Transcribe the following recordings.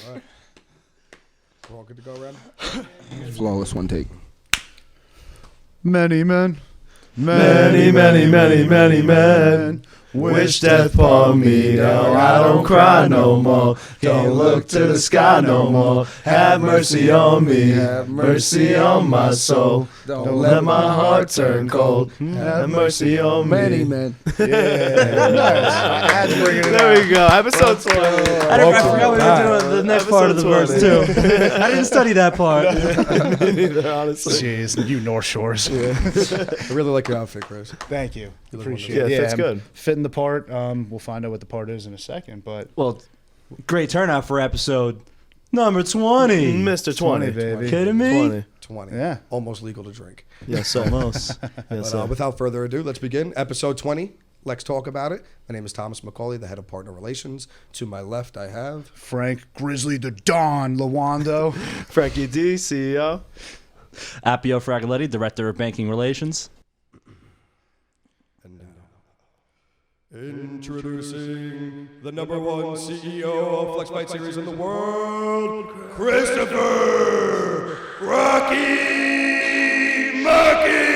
All right. We're all good to go around? Flawless one take. Many men. Many men wish death upon me. Now I don't cry no more. Don't look to the sky no more. Have mercy on me. Have mercy on my soul. Don't let my heart turn cold. Have mercy on me. Many men. Yeah. There we go. Episode 20. I forgot we were doing the next part of the verse, too. I didn't study that part. Neither, honestly. Jeez, you North Shores. I really like your outfit, Chris. Thank you. You look Appreciate it. wonderful. Yeah, fits I'm good. Fitting the part. We'll find out what the part is in a second, but Well, great turnout for episode number 20. Mr. 20. baby. Kidding me? 20. 20. Yeah. Almost legal to drink. Yes, sir. Almost. Yes, But sir. without further ado, let's begin. Episode 20. Let's talk about it. My name is Thomas McCauley, the head of partner relations. To my left, I have Frank Grizzly the Don Lawando. Frankie D, CEO. Appio Fragaletti, Director of Banking Relations. and introducing the number one CEO of FlexBite Series in the world, Christopher Rocky Murky.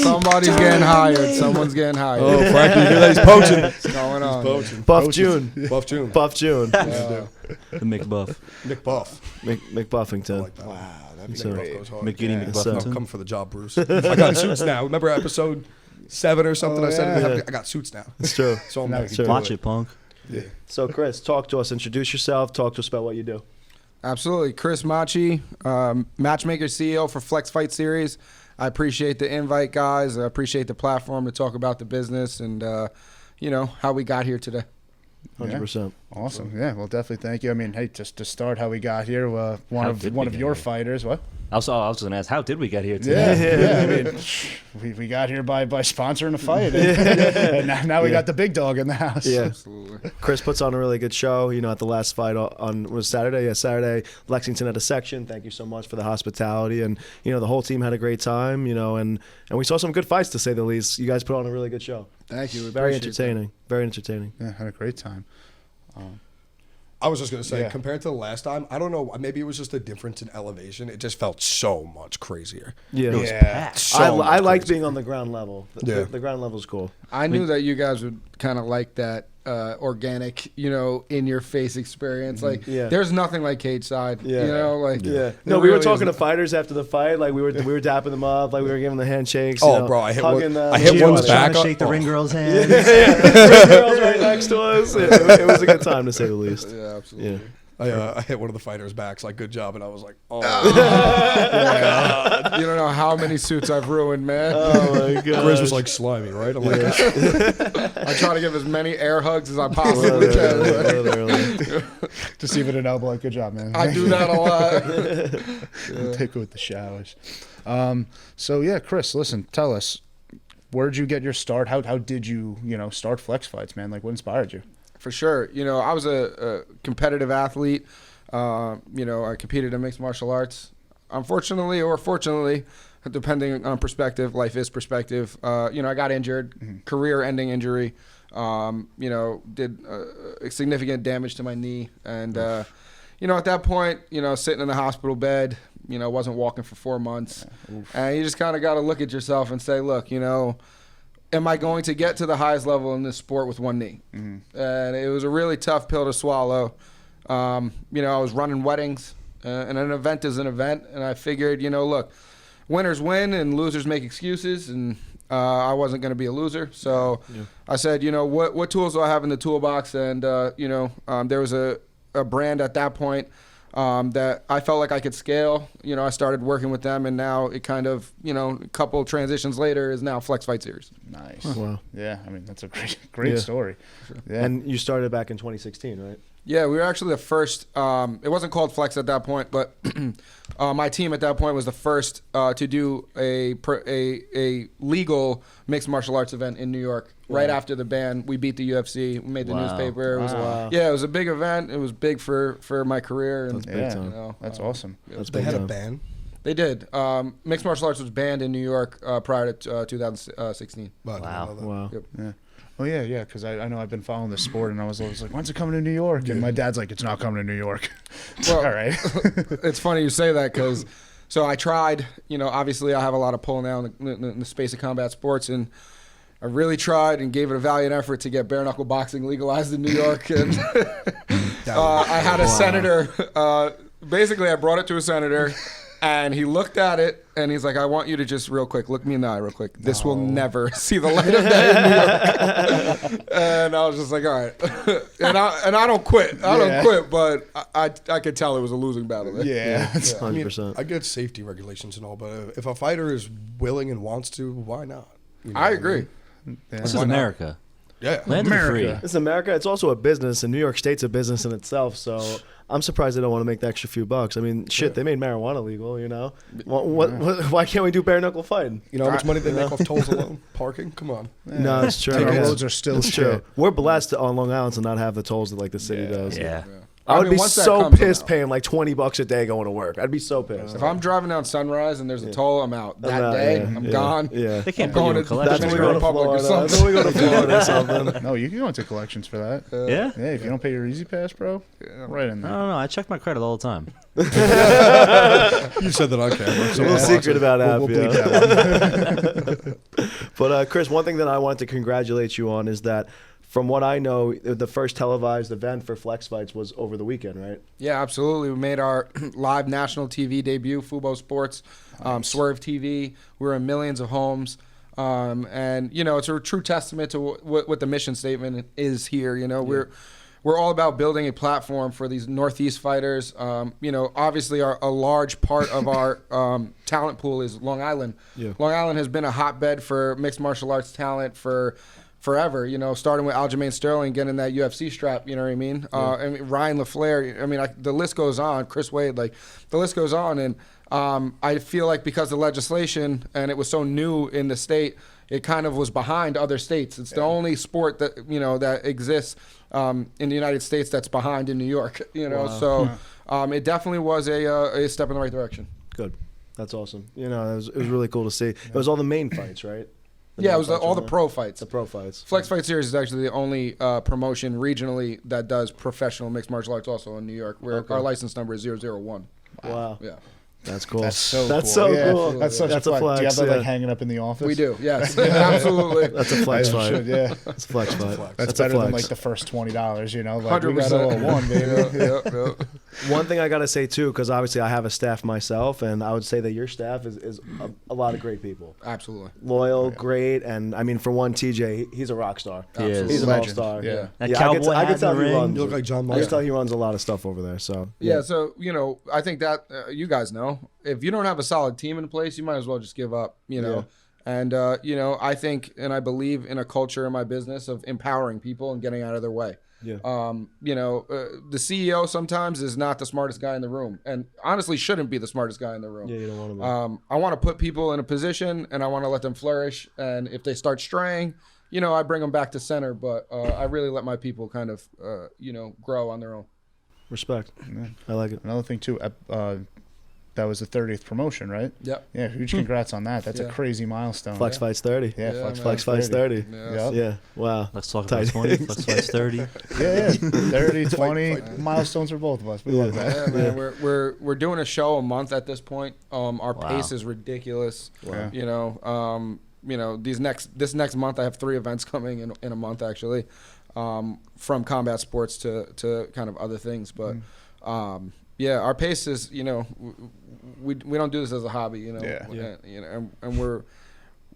Somebody's getting hired. Someone's getting hired. Oh, Frankie, you hear that? He's poaching. What's going on? Poaching. Buff June. Buff June. Buff June. The McBuff. Nick Buff. I McBuffington. like that. Wow, that'd be Nick Buff great. goes hard. McGinny Yeah. McBuffington. Come for the job, Bruce. I got suits now. Remember episode 7 or something? Oh, I said yeah. I got suits now. It's true. So I'm Now like, we can do Watch it, punk. yeah. So, Chris, talk to us. Introduce yourself. Talk to us about what you do. Absolutely. Chris Machi, matchmaker CEO for Flex Fight Series. I appreciate the invite, guys. I appreciate the platform to talk about the business and, how we got here today. 100%. Awesome. Yeah, well, definitely thank you. I mean, hey, just to start how we got here, one How of did we your get here? fighters. What? I was just going to ask, how did we get here today? Yeah, I mean, we got here by sponsoring a fight, and now we got the big dog in the house. Yeah. Absolutely. Chris puts on a really good show. At the last fight on was Saturday. Yeah, Saturday. Lexington at a section. Thank you so much for the hospitality, and the whole team had a great time. And we saw some good fights, to say the least. You guys put on a really good show. Thank you. We Very appreciate entertaining. Very entertaining. Yeah, had a great time. I was just going to say, Yeah. compared to the last time, I don't know, maybe it was just a difference in elevation. It just felt so much crazier. Yeah. Yeah. So I much liked crazier. being on the ground level. Yeah. The ground level's cool. I knew that you guys would kind of like that organic, in your face experience. Like, Yeah. there's nothing like cage side. Yeah. It No, we were really talking to isn't. fighters after the fight. Like we were dapping them up. Like we were giving them the handshakes. Oh, bro, I hit one- hugging them. I hit Yeah. one's Trying back. to shake the Oh. ring girl's hand. Ring girls right next to us. It was a good time, to say the least. Yeah, absolutely. Yeah. I hit one of the fighters' backs, like, good job, and I was like, oh. You don't know how many suits I've ruined, man. Oh my god. Chris was like slimy, right? I'm like, I try to give as many air hugs as I possibly can. Literally. Just even an elbow. Good job, man. I do that a lot. Take it with the showers. So yeah, Chris, listen, tell us, where'd you get your start? How did you start Flex Fights, man? Like, what inspired you? For sure. I was a competitive athlete. I competed in mixed martial arts. Unfortunately or fortunately, depending on perspective, life is perspective. I got injured, career-ending injury. Did significant damage to my knee. And, at that point, sitting in the hospital bed, wasn't walking for 4 months. And you just kind of got to look at yourself and say, look, am I going to get to the highest level in this sport with one knee? And it was a really tough pill to swallow. I was running weddings, and an event is an event. And I figured, look, winners win and losers make excuses. And I wasn't going to be a loser. So I said, what tools do I have in the toolbox? And, there was a brand at that point that I felt like I could scale. I started working with them, and now it kind of, a couple transitions later is now Flex Fight Series. Nice. Wow. Yeah, I mean, that's a great story. Yeah. And you started back in 2016, right? Yeah, we were actually the first. It wasn't called Flex at that point, but my team at that point was the first to do a legal mixed martial arts event in New York. Right after the ban, we beat the UFC. We made the newspaper. It was, Wow. it was a big event. It was big for my career. And, That's big Yeah. time. That's awesome. That's they big had a time. ban. They did. Mixed martial arts was banned in New York prior to 2016. But I didn't Wow. know that. Wow. Yep. Yeah. Oh yeah, because I know I've been following this sport, and I was always like, when's it coming to New York? And my dad's like, it's not coming to New York. Well, all right. It's funny you say that because, so I tried, obviously I have a lot of pull now in the space of combat sports, and I really tried and gave it a valiant effort to get bare knuckle boxing legalized in New York. And I had a senator, basically I brought it to a senator, and he looked at it, and he's like, I want you to just real quick, look me in the eye real quick. This will never see the light of day in New York. And I was just like, all right. and I don't quit. I don't quit, but I could tell it was a losing battle there. Yeah. 100%. I get safety regulations and all, but if a fighter is willing and wants to, why not? I agree. This is America. Yeah. Land of the free. It's America. It's also a business, and New York State's a business in itself. So I'm surprised they don't want to make the extra few bucks. I mean, shit, they made marijuana legal. Why can't we do bare knuckle fighting? You know how much money they make off tolls alone? Parking? Come on. No, it's true. Our Yeah. roads are still It's true. We're blessed on Long Island to not have the tolls that like the city does. Yeah. I would be once that so comes, I'm pissed out. paying like $20 a day going to work. I'd be so pissed. If I'm driving down Sunrise and there's a toll, I'm out. That out, day, yeah, I'm yeah, gone. Yeah. They can't I'm put you going in to collection. That's when we go to Republic or Florida. something. That's when we go to Florida or something. No, you can go into collections for that. Yeah? Yeah, if you don't pay your Easy Pass, bro, right in I there. don't know. I check my credit all the time. You said that on camera. So A little secret about that. We'll bleep that one. But Chris, one thing that I want to congratulate you on is that, from what I know, the first televised event for Flex Fights was over the weekend, right? Yeah, absolutely. We made our live national TV debut, Fubo Sports, Swerve TV. We're in millions of homes. And, it's a true testament to what the mission statement is here. We're all about building a platform for these Northeast fighters. Obviously a large part of our talent pool is Long Island. Yeah. Long Island has been a hotbed for mixed martial arts talent for forever, starting with Aljamain Sterling getting that UFC strap, you know what I mean? Ryan LaFleur, the list goes on, Chris Wade, the list goes on. And I feel like because the legislation, and it was so new in the state, it kind of was behind other states. It's the only sport that, that exists in the United States that's behind in New York, So it definitely was a step in the right direction. Good. That's awesome. It was really cool to see. It was all the main fights, right? Yeah, it was all the pro fights. The pro fights. Flex Fight Series is actually the only promotion regionally that does professional mixed martial arts also in New York, where our license number is 001. Wow. Yeah. That's cool. That's so That's cool. so Yeah, cool. That's such That's a a flex. Do you have flex, that yeah. hanging up in the office? We do, yes. Absolutely. That's a flex I fight. should, yeah. That's a flex fight. That's a better than flex. like the first $20, Like 100%. we got a little one, baby. Yeah. One thing I gotta say too, because obviously I have a staff myself, and I would say that your staff is a lot of great people. Absolutely. Loyal, great, and I mean, for one, TJ, he's a rock star. He is. He's an Legend. all-star. Yeah. That I cowboy can hat tell in the he ring. runs. You look like John I can Musk. tell he runs a lot of stuff over there. So Yeah, so, I think that you guys know, if you don't have a solid team in place, you might as well just give up, Yeah. And, I think and I believe in a culture in my business of empowering people and getting out of their way. Yeah. The CEO sometimes is not the smartest guy in the room, and honestly shouldn't be the smartest guy in the room. Yeah, you don't want to be. I want to put people in a position, and I want to let them flourish. And if they start straying, I bring them back to center. But I really let my people kind of, grow on their own. Respect. I like it. Another thing too, that was the 30th promotion, right? Yep. Yeah, huge congrats on that. That's a Yeah. crazy milestone. Flex Fights 30. Yeah, Yeah, man. Flex Fights 30. Yep. Yeah. Wow. Let's talk about Tight. 20. Flex Fights 30. Yeah, 30, 20 milestones for both of us. We love that. Yeah, man, we're doing a show a month at this point. Our pace is ridiculous. Wow. This next month I have 3 events coming in a month actually, from combat sports to kind of other things. But our pace is we don't do this as a hobby, Yeah. And we're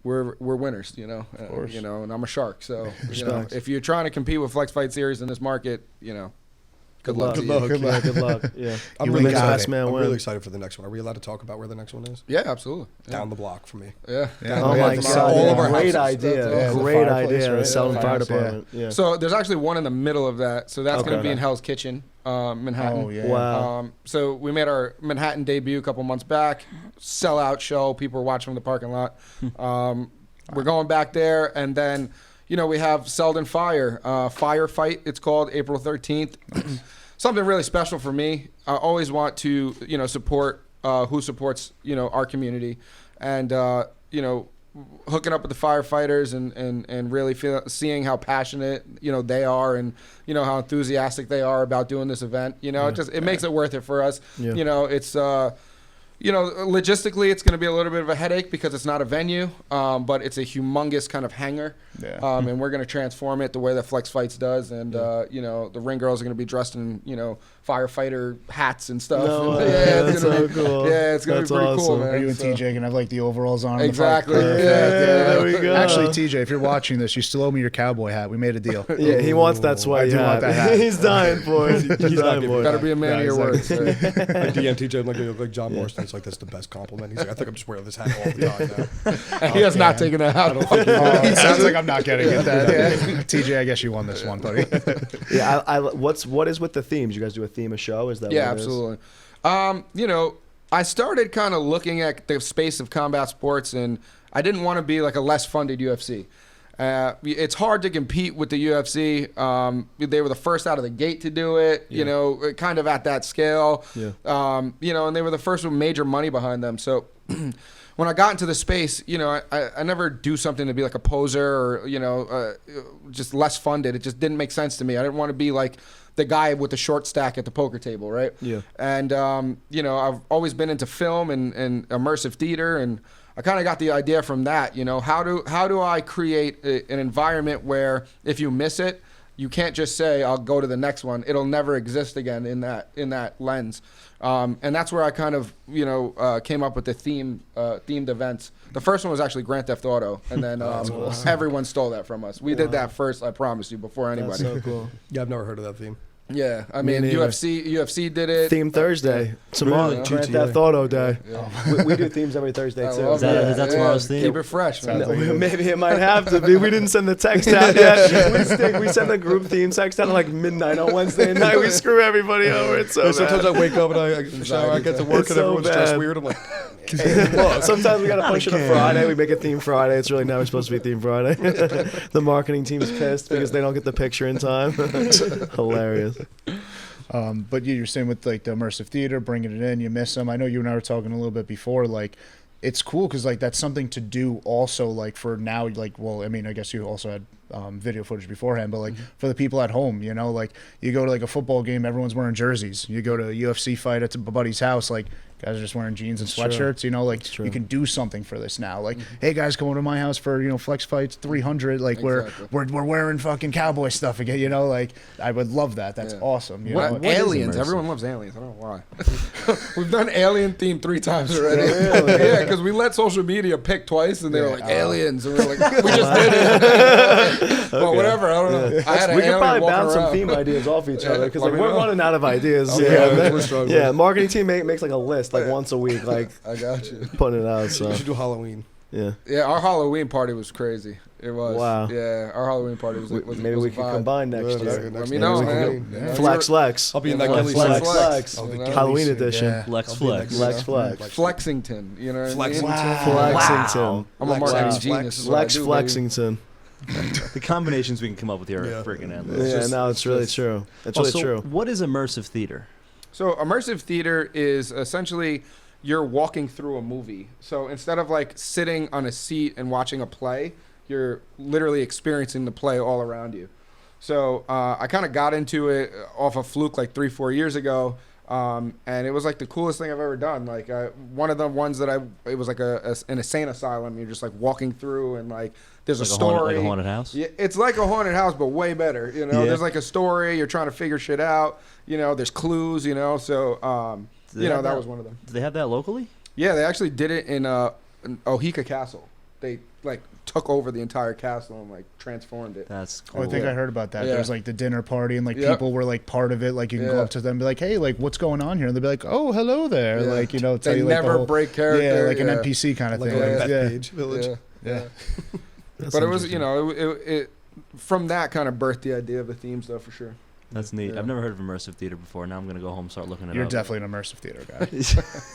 winners, of course. and I'm a shark. So Respect. if you're trying to compete with Flex Fight Series in this market, good luck. Good luck. Good luck. Good luck. Yeah. I'm You really got excited. it. Man I'm win. really excited for the next one. Are we allowed to talk about where the next one is? Yeah, absolutely. Down the block for me. Yeah. Yeah. Oh Yeah, my the God! fire- all of our Great houses. idea. Yeah, the Great fireplace, idea. right? The Selden Yeah, Fire firehouse, yeah. Department. Yeah. So there's actually one in the middle of that. So that's going to be in Hell's Kitchen, Manhattan. Oh, yeah. Wow. So we made our Manhattan debut a couple months back. Sellout show. People were watching from the parking lot. We're going back there, and then we have Selden Fire Firefight. It's called April 13th. Something really special for me. I always want to support who supports our community, and hooking up with the firefighters and really seeing how passionate, they are, and, how enthusiastic they are about doing this event. It makes it worth it for us. It's, logistically, it's going to be a little bit of a headache because it's not a venue, but it's a humongous kind of hangar. Yeah. And we're going to transform it the way that Flex Fights does. And, the ring girls are going to be dressed in, firefighter hats and stuff. No, it's so cool. Yeah, it's going to be pretty cool, man. Are you and TJ going to have like the overalls on? Exactly. There we go. Actually, TJ, if you're watching this, you still owe me your cowboy hat. We made a deal. Yeah, he wants that sweaty I do want hat. that hat. He's dying for it. He's dying for it. Better be a man of your words. I DM TJ, I'm like, you look like John Morrison. It's like, that's the best compliment. He's like, I think I'm just wearing this hat all the time now. He has not taken that out. It sounds like I'm not getting it. TJ, I guess you won this one, buddy. Yeah, what is with the themes? You guys do a theme of show? Is that Yeah, what it is? absolutely. I started kind of looking at the space of combat sports, and I didn't want to be like a less funded UFC. It's hard to compete with the UFC. They were the first out of the gate to do it, kind of at that scale. Yeah. And they were the first with major money behind them. So when I got into the space, I never do something to be like a poser or, just less funded. It just didn't make sense to me. I didn't want to be like the guy with the short stack at the poker table, right? Yeah. And, I've always been into film and immersive theater, and I kind of got the idea from that. How do I create an environment where if you miss it, you can't just say I'll go to the next one. It'll never exist again in that lens. And that's where I kind of came up with the themed events. The first one was actually Grand Theft Auto, and then everyone stole that from us. We did that first, I promise you, before anybody. That's so cool. Yeah, I've never heard of that theme. Yeah, I mean neither. UFC did it. Theme Thursday. Tomorrow, Really? Grand Theft Auto Day. Yeah. We do themes every Thursday, I too. love Is that tomorrow's theme? Keep it fresh, man. Maybe it might have to be. We didn't send the text out yet. We send the group theme text out at like midnight on Wednesday night. We screw everybody over. It's so Sometimes bad. I wake up and I get to work It's and so everyone's dressed bad. weird. I'm like, Sometimes we gotta push it to Friday. We make a theme Friday. It's really never supposed to be theme Friday. The marketing team's pissed because they don't get the picture in time. Hilarious. But you're saying with like the immersive theater, bringing it in, you miss them. I know you and I were talking a little bit before, like it's cool because like that's something to do also like for now, like, well, I mean, I guess you also had video footage beforehand, but like for the people at home, like you go to like a football game, everyone's wearing jerseys. You go to a UFC fight at a buddy's house, like guys are just wearing jeans and sweatshirts, like you can do something for this now. Like, hey guys, come over to my house for, Flex Fights 300. Like we're wearing fucking cowboy stuff again, like I would love that. That's awesome. What aliens? Everyone loves aliens. I don't know why. We've done alien theme 3 times already. Yeah, because we let social media pick twice, and they were like aliens, and we were like, we just did it. Well, whatever. I don't know. I had an We could alien probably walking bounce some around. theme ideas off each other because let like me we're know. running out of ideas. we're struggling. Yeah. Marketing team makes like a list like once a week, like I got you. putting it out. So you should do Halloween. yeah. Yeah, our Halloween party was crazy. It was. Wow. Yeah, our Halloween party was. Maybe was we a can vibe. combine next Yeah, year. Let me Maybe know, we can man. go. Yeah. Flex Lex. I'll be in Yeah, that Gilly Flex, Flex. Flex. I'll be You know? Gilly Halloween Flex. edition. Yeah. Flex I'll be Flex. next Lex year. Flex. Flexington, you know what I mean? Flexington. Flexington. I'm a Lex marketing Flex. genius. is what I Lex do, baby. Flexington. The combinations we can come up with here are Yeah. freaking endless. Yeah, no, it's really true. It's really Also, true. what is immersive theater? So immersive theater is essentially you're walking through a movie. So instead of like sitting on a seat and watching a play, you're literally experiencing the play all around you. So I kind of got into it off a fluke like 3-4 years ago. And it was like the coolest thing I've ever done. Like one of the ones that it was like an insane asylum. You're just like walking through and like there's a story. Like a haunted house? Yeah, it's like a haunted house, but way better. Yeah. There's like a story. You're trying to figure shit out. There's clues. So that was one of them. Do they have that locally? Yeah, they actually did it in Ohika Castle. They like took over the entire castle and like transformed it. That's Oh, cool. I think I heard about that. Yeah. There's like the dinner party and like Yep. people were like part of it. Like you can go Yeah. up to them and be like, hey, like what's going on here? And they'll be like, oh, hello there. Yeah. Like, tell They you like never the whole, break character. yeah, like an yeah. NPC kind of Like thing. a Like, Beth yeah. Page Village. Yeah. That's But it was, interesting. it from that kind of birthed the idea of the themes, though, for sure. That's neat. Yeah. I've never heard of immersive theater before. Now I'm going to go home and start looking it You're up. definitely an immersive theater guy.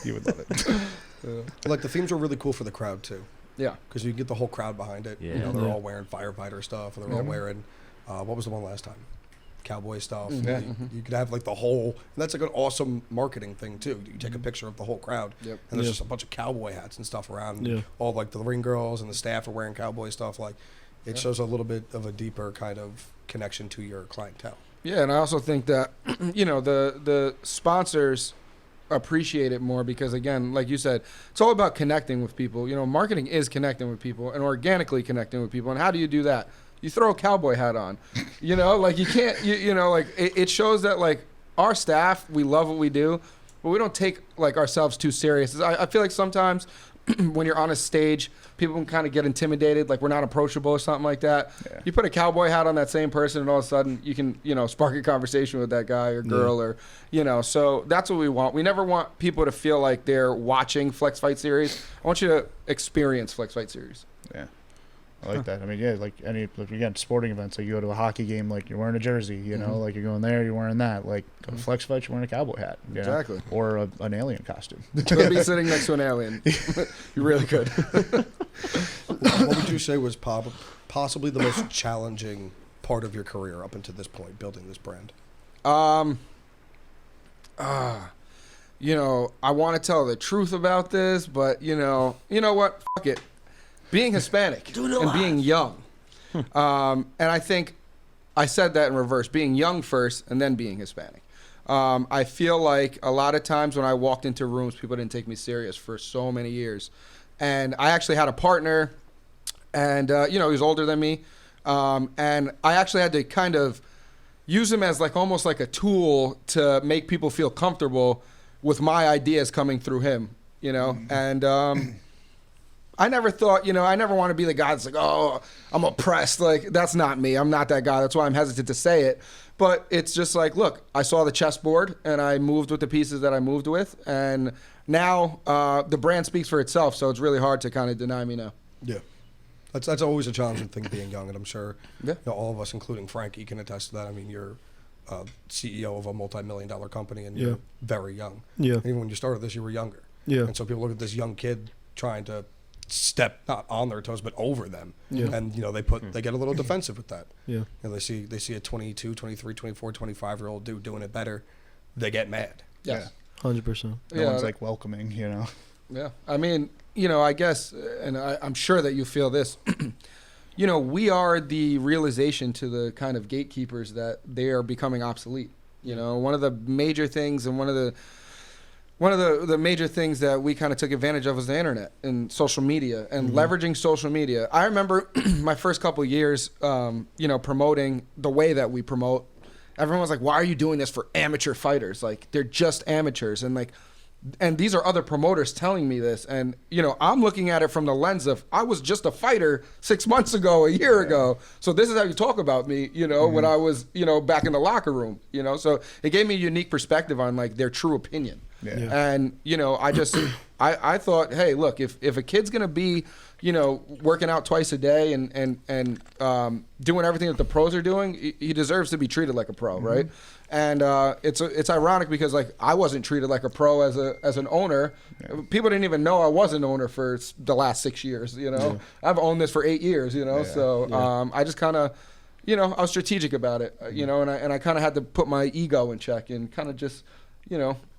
You would love it. Like the themes are really cool for the crowd too, Yeah. because you get the whole crowd behind it. Yeah. They're Yeah. all wearing firefighter stuff, or they're all wearing. What was the one last time? cowboy stuff. Yeah. You could have like the whole, and that's like an awesome marketing thing too. You take a picture of the whole crowd, Yep. and there's just a bunch of cowboy hats and stuff around. Yeah. All like the ring girls and the staff are wearing cowboy stuff. Like, it shows a little bit of a deeper kind of connection to your clientele. Yeah, and I also think that the sponsors appreciate it more because, again, like you said, it's all about connecting with people. Marketing is connecting with people and organically connecting with people. And how do you do that? You throw a cowboy hat on. Like you can't. Like it shows that like our staff, we love what we do, but we don't take like ourselves too serious. I feel like sometimes when you're on a stage, people can kind of get intimidated, like we're not approachable or something like that. Yeah. You put a cowboy hat on that same person, and all of a sudden you can, spark a conversation with that guy or girl, or, So that's what we want. We never want people to feel like they're watching Flex Fight Series. I want you to experience Flex Fight Series. Yeah. I like that. I mean, yeah, like again, sporting events. Like you go to a hockey game, like you're wearing a jersey, like you're going there, you're wearing that. Like go to Flex Fight, you're wearing a cowboy hat. Exactly. Or an alien costume. Could be sitting next to an alien. You really could. What would you say was possibly the most challenging part of your career up until this point, building this brand? I want to tell the truth about this, but you know what? Fuck it. Being Hispanic and being young. And I think I said that in reverse, being young first and then being Hispanic. I feel like a lot of times when I walked into rooms, people didn't take me serious for so many years. And I actually had a partner, and he was older than me. And I actually had to kind of use him as like almost like a tool to make people feel comfortable with my ideas coming through him, and I never thought, I never want to be the guy that's like, oh, I'm oppressed. Like, that's not me. I'm not that guy. That's why I'm hesitant to say it. But it's just like, look, I saw the chessboard and I moved with the pieces that I moved with. And now the brand speaks for itself. So it's really hard to kind of deny me now. Yeah. That's always a challenging thing being young. And I'm sure Yeah. all of us, including Frankie, can attest to that. I mean, you're CEO of a multi-million-dollar company and you're very young. Yeah. Even when you started this, you were younger. Yeah. And so people look at this young kid trying to step not on their toes but over them, and they get a little defensive with that. They see a 22, 23, 24, 25-year-old dude doing it better, they get mad. Yes. 100%. No one's like welcoming, Yeah. I mean, I guess, and I'm sure that you feel this, we are the realization to the kind of gatekeepers that they are becoming obsolete. One of the major things and one of the major things that we kind of took advantage of was the internet and social media and leveraging social media. I remember my first couple of years, promoting the way that we promote. Everyone was like, why are you doing this for amateur fighters? Like, they're just amateurs. And these are other promoters telling me this. And, I'm looking at it from the lens of, I was just a fighter 6 months ago, a year ago. So this is how you talk about me, when I was, back in the locker room, So it gave me a unique perspective on, like, their true opinion. Yeah. And, I thought, hey, look, if a kid's going to be, working out twice a day and doing everything that the pros are doing, he deserves to be treated like a pro, right? And it's ironic because like I wasn't treated like a pro as an owner. Yeah. People didn't even know I was an owner for the last 6 years. I've owned this for 8 years. I just kind of, I was strategic about it. And I kind of had to put my ego in check and kind of just,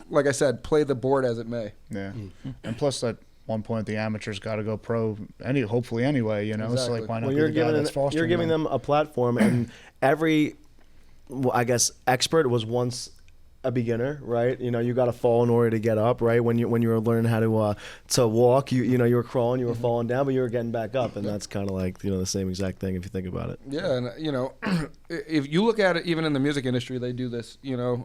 like I said, play the board as it may. Yeah, and plus at one point the amateurs got to go pro, hopefully anyway. Exactly. So like why not? Well, be the guy that's fostering you're giving them a platform, and every, I guess, expert was once a beginner, right? You got to fall in order to get up, right? When you were learning how to walk, you were crawling, you were falling down, but you were getting back up, and that's kind of like the same exact thing if you think about it. Yeah, and if you look at it, even in the music industry, they do this. You'll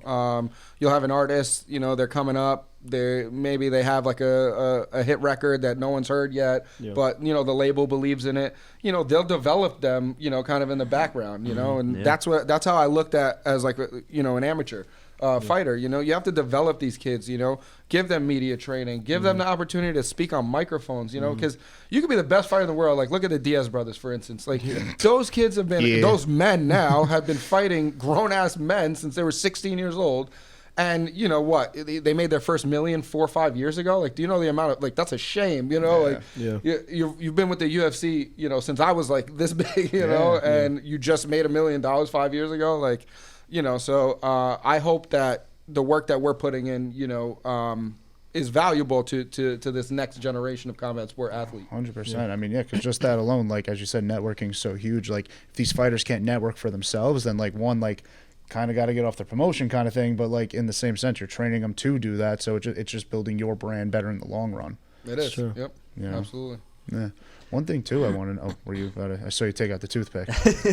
have an artist, they're coming up, maybe they have like a hit record that no one's heard yet, but the label believes in it. They'll develop them, kind of in the background, and that's how I looked at as like an amateur fighter. You have to develop these kids, give them media training, give them the opportunity to speak on microphones, because you could be the best fighter in the world. Like, look at the Diaz brothers, for instance. Like, those kids have been, those men now have been fighting grown-ass men since they were 16 years old. And you know what? They made their first million 4 or 5 years ago. Like, do you know the amount of, like, that's a shame, You've been with the UFC, since I was like this big, and you just made $1 million 5 years ago. Like, You know, so I hope that the work that we're putting in, you know, is valuable to this next generation of combat sport athlete. 100%. I mean, yeah, because just that alone, like as you said, networking is so huge. Like if these fighters can't network for themselves, then like one, like kind of got to get off their promotion kind of thing. But like in the same sense, you're training them to do that. So it's just building your brand better in the long run. It is. True. Yep. You know? Absolutely. Yeah. One thing too, I want to know. Were you about to? I saw you take out the toothpick.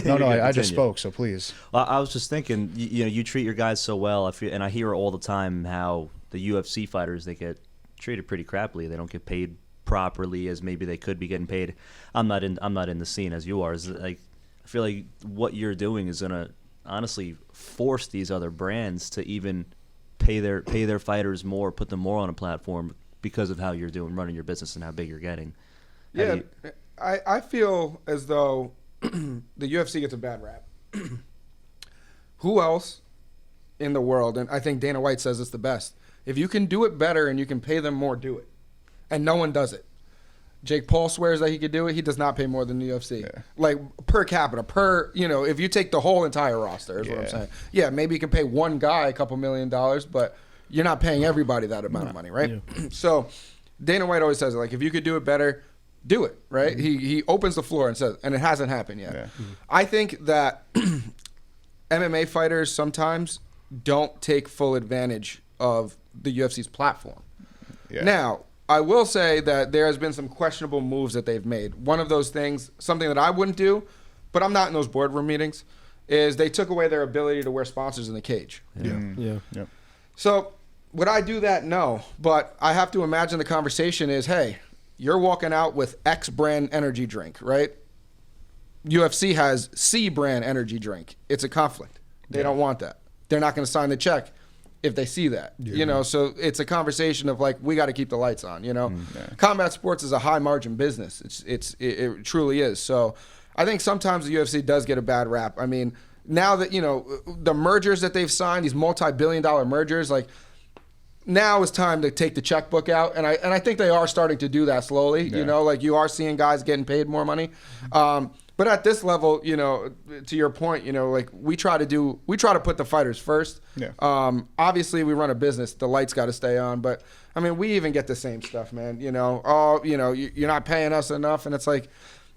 No, I just spoke. So please. Well, I was just thinking, you know, you treat your guys so well. And I hear all the time how the UFC fighters, they get treated pretty crappily. They don't get paid properly as maybe they could be getting paid. I'm not in the scene as you are. Is like, I feel like what you're doing is gonna honestly force these other brands to even pay their fighters more, put them more on a platform because of how you're running your business and how big you're getting. Yeah, I feel as though the UFC gets a bad rap. Who else in the world, and I think Dana White says it's the best, if you can do it better and you can pay them more, do it. And no one does it. Jake Paul swears that he could do it. He does not pay more than the UFC. Yeah. Like per capita, you know, if you take the whole entire roster is what I'm saying. Yeah, maybe you can pay one guy $2 million, but you're not paying everybody that amount of money, right? Yeah. So Dana White always says, like, if you could do it better, do it, right? Mm-hmm. He opens the floor and says, and it hasn't happened yet. Yeah. Mm-hmm. I think that MMA fighters sometimes don't take full advantage of the UFC's platform. Yeah. Now, I will say that there has been some questionable moves that they've made. One of those things, something that I wouldn't do, but I'm not in those boardroom meetings, is they took away their ability to wear sponsors in the cage. Yeah. Yeah. Yep. So would I do that? No. But I have to imagine the conversation is, hey, you're walking out with X brand energy drink, right? UFC has C brand energy drink. It's a conflict. They don't want that. They're not going to sign the check if they see that, you know, so it's a conversation of like, we got to keep the lights on, you know. Combat sports is a high margin business. It truly is. So I think sometimes the UFC does get a bad rap. I mean, now that, you know, the mergers that they've signed, these multi-billion-dollar mergers, like now is time to take the checkbook out. And I think they are starting to do that slowly, you know, like you are seeing guys getting paid more money. But at this level, you know, to your point, you know, like we try to put the fighters first. Yeah. Obviously, we run a business. The lights got to stay on. But, I mean, we even get the same stuff, man. You know, you know, you're not paying us enough. And it's like,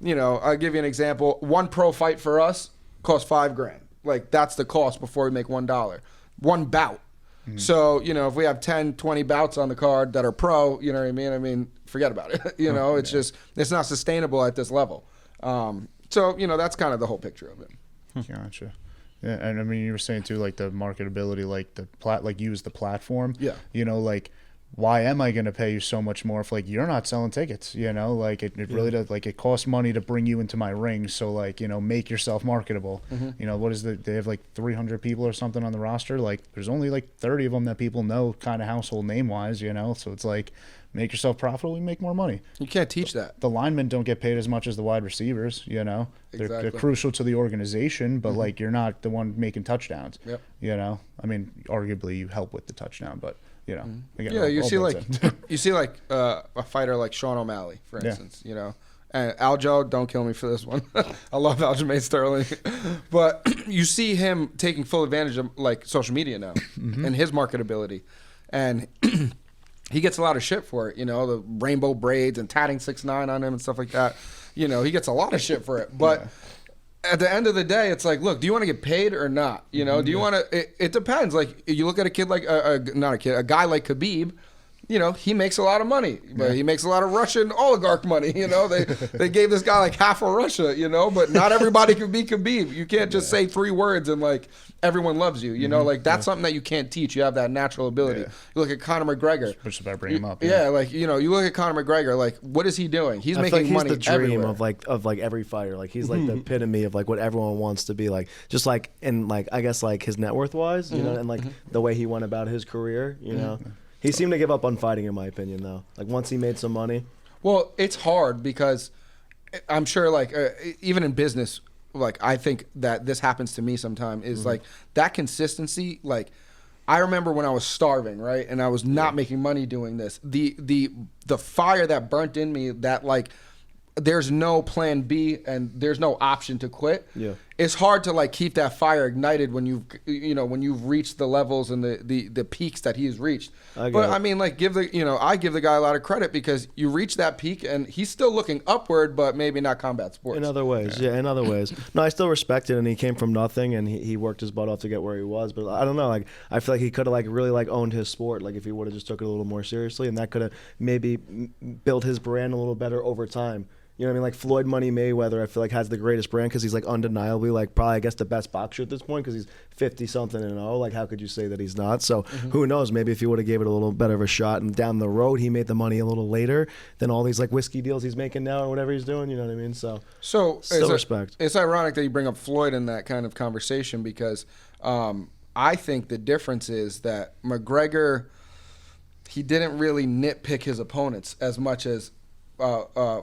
you know, I'll give you an example. One pro fight for us costs $5,000. Like, that's the cost before we make $1. One bout. Mm-hmm. So, you know, if we have 10, 20 bouts on the card that are pro, you know what I mean? I mean, forget about it. You know, it's just, it's not sustainable at this level. So, you know, that's kind of the whole picture of it. Gotcha. Yeah, and I mean, you were saying too, like the marketability, like like use the platform. Yeah. You know, like, why am I going to pay you so much more if like you're not selling tickets? You know, like it really does. Like it costs money to bring you into my ring. So like, you know, make yourself marketable. Mm-hmm. You know, what is they have like 300 people or something on the roster. Like there's only like 30 of them that people know, kind of household name wise. You know, so it's like, make yourself profitable, you make more money. You can't teach that. The linemen don't get paid as much as the wide receivers, you know. Exactly. They're crucial to the organization, but like you're not the one making touchdowns. Yep. You know, I mean, arguably you help with the touchdown, but you know. Again, you see like a fighter like Sean O'Malley, for instance, you know. And Aljo, don't kill me for this one. I love Aljamain Sterling. But you see him taking full advantage of like social media now and his marketability. And he gets a lot of shit for it, you know, the rainbow braids and tatting 6ix9ine on him and stuff like that. You know, he gets a lot of shit for it. But at the end of the day, it's like, look, do you want to get paid or not? You know, do you want to? It depends. Like, you look at a kid like a guy like Khabib. You know, he makes a lot of money, but he makes a lot of Russian oligarch money. You know, they gave this guy like half of Russia. You know, but not everybody can be Khabib. You can't just say 3 words and like everyone loves you. You know, like that's something that you can't teach. You have that natural ability. You look at Conor McGregor. Which is about bringing him up. Like you know, you look at Conor McGregor. Like, what is he doing? He's making money. He's the dream everywhere. of like every fighter. Like he's like the epitome of like what everyone wants to be like. Just like in like I guess like his net worth wise, you know, and like the way he went about his career, you know. He seemed to give up on fighting, in my opinion, though. Like, once he made some money. Well, it's hard because I'm sure, like, even in business, like, I think that this happens to me sometimes, is, like, that consistency, like, I remember when I was starving, right, and I was not making money doing this. The fire that burnt in me that, like, there's no plan B and there's no option to quit. Yeah. it's hard to like keep that fire ignited when you've reached the levels and the peaks that he's reached. But I mean, like I give the guy a lot of credit because you reach that peak and he's still looking upward, but maybe not combat sports. In other ways, in other ways. No, I still respect it, and he came from nothing, and he worked his butt off to get where he was. But I don't know, like I feel like he could have like really like owned his sport, like if he would have just took it a little more seriously, and that could have maybe built his brand a little better over time. You know what I mean? Like Floyd Money Mayweather, I feel like has the greatest brand because he's like undeniably like probably I guess the best boxer at this point because he's 50-something and 0. Like how could you say that he's not? So who knows? Maybe if he would have gave it a little better of a shot and down the road he made the money a little later than all these like whiskey deals he's making now or whatever he's doing. You know what I mean? So still respect. It's ironic that you bring up Floyd in that kind of conversation because I think the difference is that McGregor, he didn't really nitpick his opponents as much as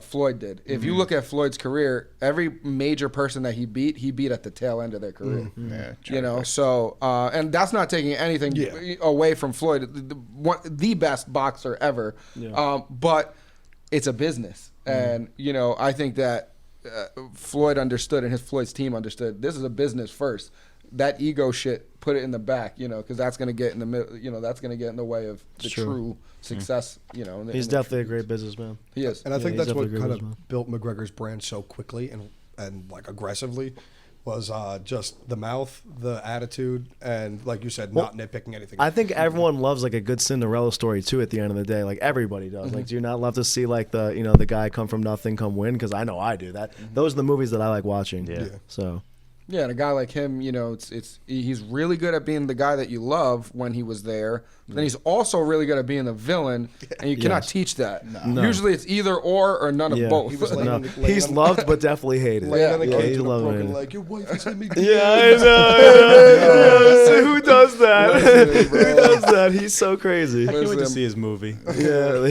Floyd did. If you look at Floyd's career, every major person that he beat at the tail end of their career. Yeah, so and that's not taking anything away from Floyd, the best boxer ever. But it's a business, and I think that Floyd understood, and Floyd's team understood. This is a business first. That ego shit, put it in the back, because that's going to get in the middle. That's going to get in the way of the true success. He's definitely a great businessman. He is, and I think that's what kind of built McGregor's brand so quickly and like aggressively was just the mouth, the attitude, and like you said, not nitpicking anything. I think everyone loves like a good Cinderella story too. At the end of the day, like everybody does. Like, do you not love to see like the guy come from nothing, come win? Because I know I do that. Those are the movies that I like watching. Yeah. So. Yeah, and a guy like him, he's really good at being the guy that you love when he was there. Then he's also really good at being the villain, and you cannot teach that. No. Usually it's either or none of both. He was he's loved but definitely hated. He's loving like your wife is in me. Yeah, I know. So who does that? Who does that? He's so crazy. I can't wait to see his movie. Yeah,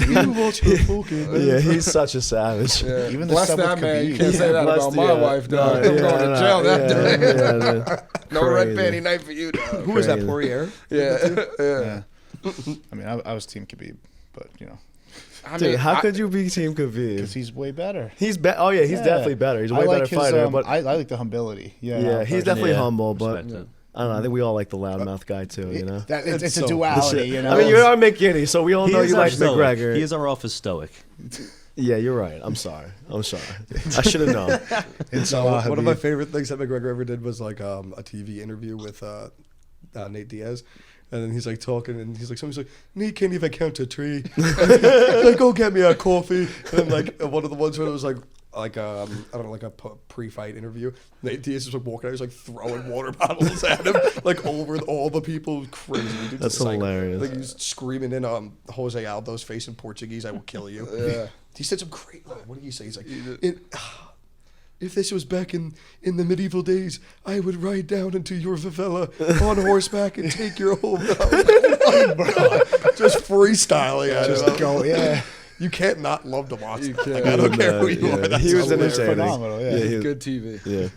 he's such a savage. Yeah. Even bless that man. You can't say that about my wife, dog. I'm going to jail that day. No red panty night for you, dog. Who was that, Poirier? Yeah. I mean, I was Team Khabib, but Dude, how could you be Team Khabib? Because he's way better. He's definitely better. He's a way better fighter. But I like the humility. He's definitely humble, but I don't know. I think we all like the loudmouth guy too. It's a duality. I mean, you're our McGinney, so we all know you like McGregor. He is our office stoic. Yeah, you're right. I'm sorry. I should have known. One of my favorite things that McGregor ever did was like a TV interview with Nate Diaz. And then he's like talking, and he's like, somebody's like, Nate can't even count to 3. Like, go get me a coffee. And like one of the ones where it was like I don't know, like a pre-fight interview. Nate Diaz was like walking out, he's like throwing water bottles at him, like over all the people. Crazy. Dude. That's hilarious. Like he's screaming in Jose Aldo's face in Portuguese, "I will kill you." Yeah. He said some great line. What did he say? He's like, if this was back in the medieval days, I would ride down into your favela on horseback and take your home. I was like, oh my God. Just freestyling. Just go, yeah. You can't not love to watch that. Can't. Like, I don't care who you are. That's he was entertaining. Phenomenal. Yeah, he's good TV.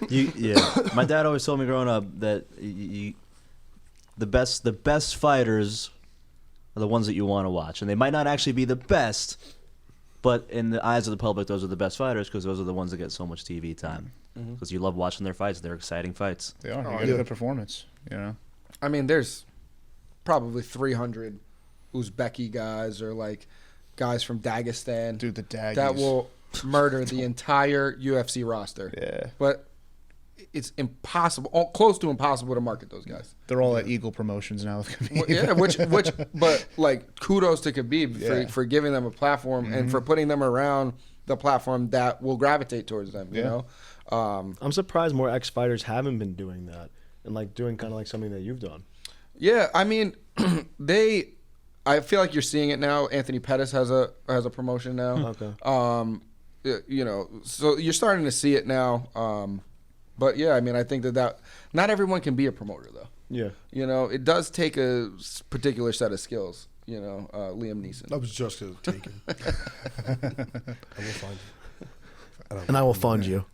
Yeah. My dad always told me growing up that the best fighters are the ones that you want to watch, and they might not actually be the best. But in the eyes of the public, those are the best fighters because those are the ones that get so much TV time. Because you love watching their fights. They're exciting fights. They are. You get a good performance. I mean, there's probably 300 Uzbeki guys or like guys from Dagestan. Dude, the Daggies. That will murder the entire UFC roster. Yeah. But it's impossible, close to impossible to market those guys. They're all at Eagle Promotions now with Khabib. Which, but like kudos to Khabib for giving them a platform and for putting them around the platform that will gravitate towards them. You know, I'm surprised more ex-fighters haven't been doing that and like doing kind of like something that you've done. Yeah, I mean, I feel like you're seeing it now. Anthony Pettis has a promotion now. Okay. So you're starting to see it now. But yeah, I mean, I think that not everyone can be a promoter though. Yeah. It does take a particular set of skills. Liam Neeson. I was just going to take him. I will find you. And I will fund you.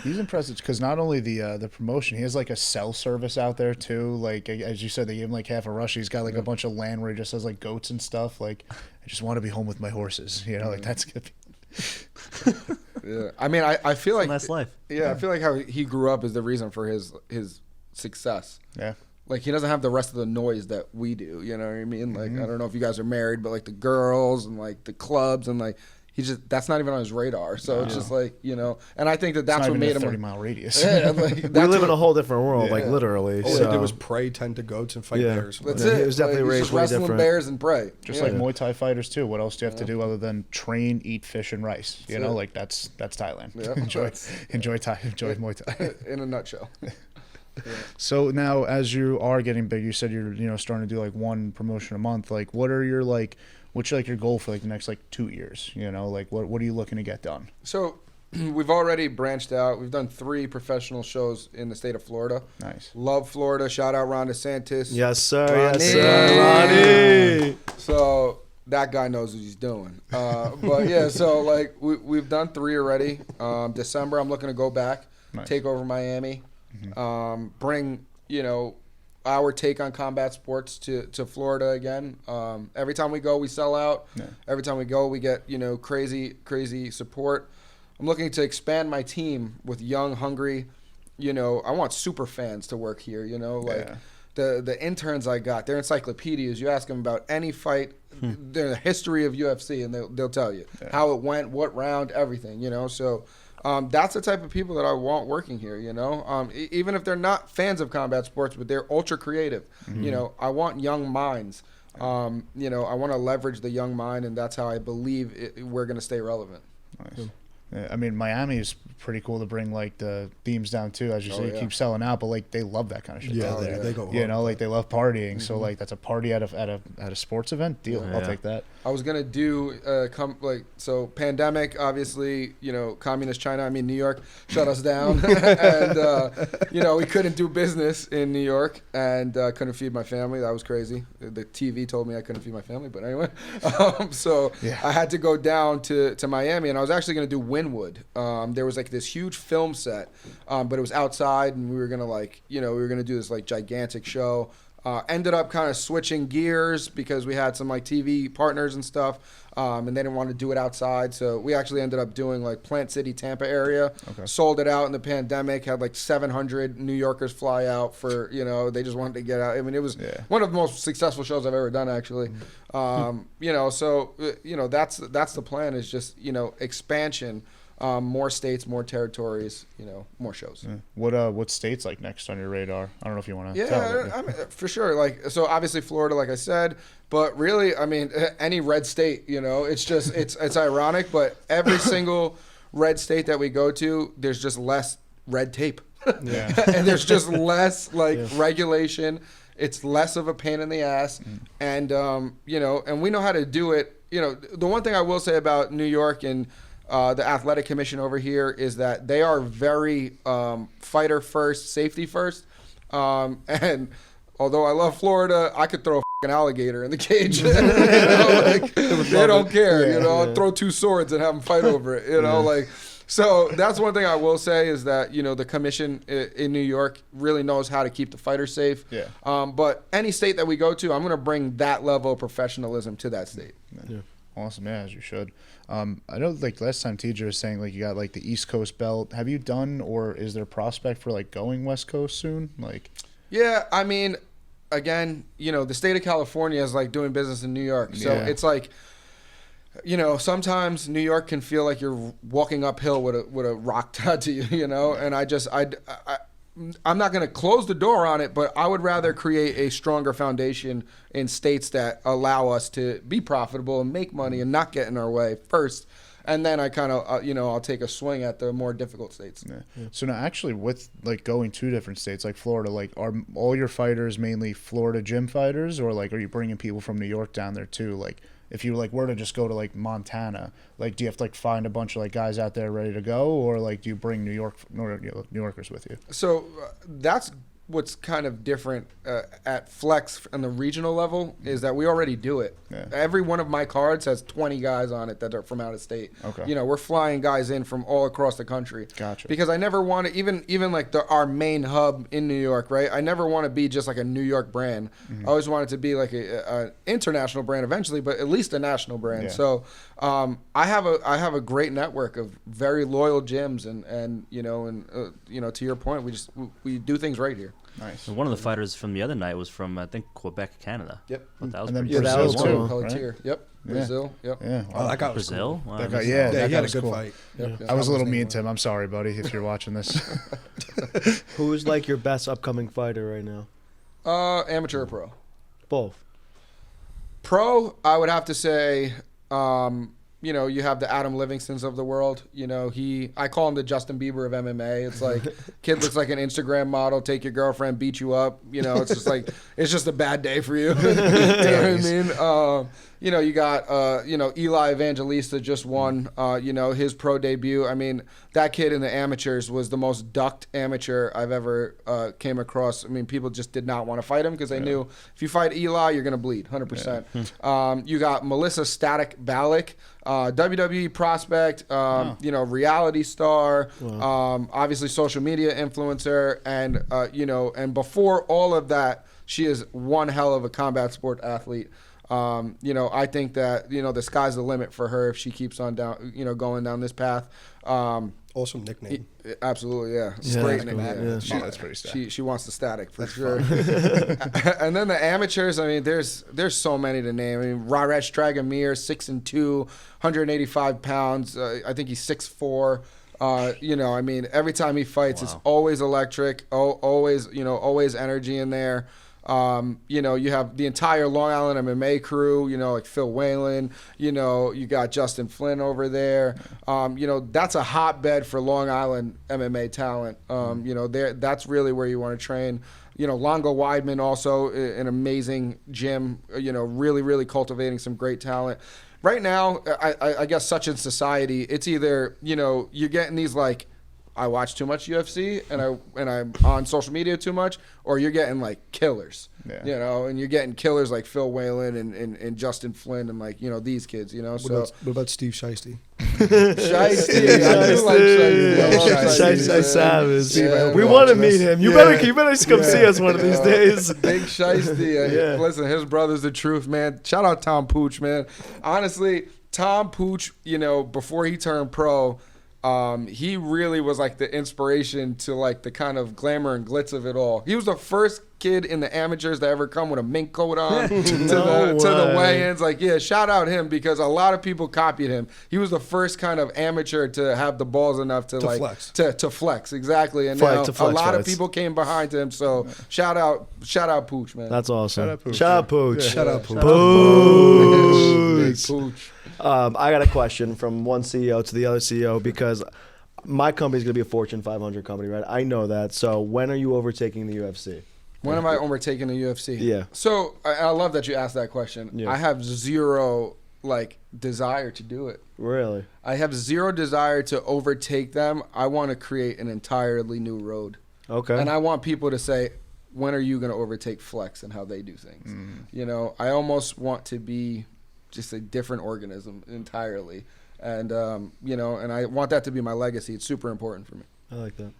He's impressive because not only the promotion, he has like a cell service out there too. Like as you said, they gave him like half a rush. He's got like a bunch of land where he just has like goats and stuff. Like I just want to be home with my horses. Like that's good. Yeah, I mean, I feel like Nice life. Yeah, I feel like how he grew up is the reason for his success. Yeah. Like he doesn't have the rest of the noise that we do. You know what I mean? Like I don't know if you guys are married, but like the girls and like the clubs and like that's not even on his radar. So it's just like, you know, and I think that's what made him 30-mile radius. Yeah, like, We live in a whole different world, like Yeah. literally. All so. they did was pray, tend to goats, and fight bears. That's Yeah, it. he was definitely like, he's raised just way wrestling different. bears and pray. Just Yeah. like Muay Thai fighters too. What else do you have to do other than train, eat fish, and rice? You That's know, it. like that's Thailand. Yeah. enjoy Muay Thai. In a nutshell. So now, as you are getting big, you said you're starting to do like one promotion a month. Like, what's your goal for like the next like 2 years? You know, like what are you looking to get done? So we've already branched out. We've done 3 professional shows in the state of Florida. Nice. Love Florida. Shout out Ron DeSantis. Yes, sir. Ronnie. Yes, sir. Ronnie. So that guy knows what he's doing. But yeah, so like we've done 3 already. December, I'm looking to go back, Nice. take over Miami, bring our take on combat sports to Florida again. Every time we go, we sell out. Yeah. Every time we go, we get crazy support. I'm looking to expand my team with young, hungry. I want super fans to work here. Yeah. The interns I got, they're encyclopedias. You ask them about any fight, the history of UFC, and they'll tell you how it went, what round, everything. So that's the type of people that I want working here. Even if they're not fans of combat sports, but they're ultra creative. I want young minds. I want to leverage the young mind, and that's how I believe we're going to stay relevant. Nice. Yeah, I mean, Miami is pretty cool to bring like the themes down too. As you say, yeah. keep selling out, but like they love that kind of shit. Yeah, down there. they go. Like they love partying. So like that's a party at a sports event. Deal. I'll take that. I was gonna do pandemic, obviously, communist China. New York shut us down, and we couldn't do business in New York, and couldn't feed my family. That was crazy. The TV told me I couldn't feed my family, but anyway, I had to go down to Miami, and I was actually gonna do Wynwood. There was like this huge film set, but it was outside, and we were gonna do this like gigantic show. Ended up kind of switching gears because we had some like TV partners and stuff, and they didn't want to do it outside. So we actually ended up doing like Plant City, Tampa area. Okay. Sold it out in the pandemic. Had like 700 New Yorkers fly out for they just wanted to get out. It was one of the most successful shows I've ever done actually. That's the plan is just expansion. More states, more territories, more shows. Yeah. What states like next on your radar? I don't know if you want to. Yeah, for sure. So obviously Florida, like I said, but really, any red state. It's just it's ironic, but every single red state that we go to, there's just less red tape. Yeah. And there's just less regulation. It's less of a pain in the ass, and and we know how to do it. The one thing I will say about New York and the athletic commission over here is that they are very fighter first, safety first. And although I love Florida, I could throw an alligator in the cage. They don't care. I'll throw 2 swords and have them fight over it. So that's one thing I will say is that the commission in New York really knows how to keep the fighters safe. Yeah. But any state that we go to, I'm going to bring that level of professionalism to that state. Yeah. Awesome, yeah, as you should. I know, like last time TJ was saying, like you got like the East Coast belt. Have you done, or is there prospect for like going West Coast soon? Yeah, again, the state of California is like doing business in New York, so it's like, sometimes New York can feel like you're walking uphill with a rock tied to you, and I'm not going to close the door on it, but I would rather create a stronger foundation in states that allow us to be profitable and make money and not get in our way first. And then I kind of, I'll take a swing at the more difficult states. Yeah. So now actually with like going to different states like Florida, like are all your fighters mainly Florida gym fighters, or like are you bringing people from New York down there too? Like if you like were to just go to like Montana, like do you have to like find a bunch of like guys out there ready to go, or like do you bring New Yorkers with you? So that's what's kind of different at Flex on the regional level is that we already do it. Yeah. Every one of my cards has 20 guys on it that are from out of state. Okay. You know, we're flying guys in from all across the country. Gotcha. Because I never want to, even like our main hub in New York, right? I never want to be just like a New York brand. I always want it to be like a international brand eventually, but at least a national brand. Yeah. So I have a great network of very loyal gyms, and you know, to your point, we do things right here. Nice. And one of the fighters from the other night was from, I think, Quebec, Canada. Yep. But that was And then pretty Yeah, cool. that was Brazil one. too, Pelletier. right? Yep. Yeah. Brazil. Yep. Yeah. Oh, that guy was Brazil? cool. Wow, That guy, that's- yeah, Yeah, that he had a was good cool. fight. Yep. I was a little That mean was to him. I'm sorry, buddy, if you're watching this. Who's like your best upcoming fighter right now? Amateur or pro? Both. Pro, I would have to say, you know, you have the Adam Livingstons of the world. You know, I call him the Justin Bieber of MMA. It's like, kid looks like an Instagram model, take your girlfriend, beat you up. You know, it's just like, it's just a bad day for you. You know what I mean? You know, you got, you know, Eli Evangelista just won, you know, his pro debut. I mean, that kid in the amateurs was the most ducked amateur I've ever came across. I mean, people just did not want to fight him because they knew if you fight Eli, you're going to bleed, 100%. You got Melissa Static Ballack, WWE prospect, you know, reality star, obviously social media influencer, and, you know, and before all of that, she is one hell of a combat sport athlete. You know, I think that, you know, the sky's the limit for her if she keeps on down, you know, going down this path. Awesome nickname. Absolutely, yeah. Yeah, Great that's name. cool. Yeah. Yeah. That's pretty static. She wants the static for sure. And then the amateurs, I mean, there's so many to name. I mean, Raresh Dragomir, 6'2", 185 pounds. I think he's 6'4". You know, I mean, every time he fights, it's always electric. Always, you know, always energy in there. You know, you have the entire Long Island MMA crew, you know, like Phil Whalen, you know, you got Justin Flynn over there. You know, that's a hotbed for Long Island MMA talent. You know, that's really where you want to train. You know, Longo Weidman, also an amazing gym, you know, really, really cultivating some great talent. Right now, I guess such in society, it's either, you know, you're getting these like, I watch too much UFC and I'm on social media too much, or you're getting like killers, you know, and you're getting killers like Phil Whalen and Justin Flynn and like, you know, these kids, you know. What about Steve Shiesty? Shiesty, I do like Shiesty Savage. Yeah, We want to meet him. You better come see us one of these days. Big Shiesty. Listen, his brother's the truth, man. Shout out Tom Pooch, man. Honestly, Tom Pooch, you know, before he turned pro, he really was like the inspiration to like the kind of glamour and glitz of it all. He was the first kid in the amateurs to ever come with a mink coat on to the weigh-ins. Like, yeah, shout out him because a lot of people copied him. He was the first kind of amateur to have the balls enough to like flex. To flex, exactly. And Fight now to flex a lot of fights. people came behind him. So shout out Pooch, man. That's awesome. Shout out Pooch. Shout out Pooch. Shout out Pooch. Big Pooch. Pooch. I got a question from one CEO to the other CEO because my company's going to be a Fortune 500 company, right? I know that. So when are you overtaking the UFC? When am I overtaking the UFC? Yeah. So I love that you asked that question. Yeah. I have zero like desire to do it. Really? I have zero desire to overtake them. I want to create an entirely new road. Okay. And I want people to say, when are you going to overtake Flex and how they do things? You know, I almost want to be just a different organism entirely. And, you know, and I want that to be my legacy. It's super important for me. I like that.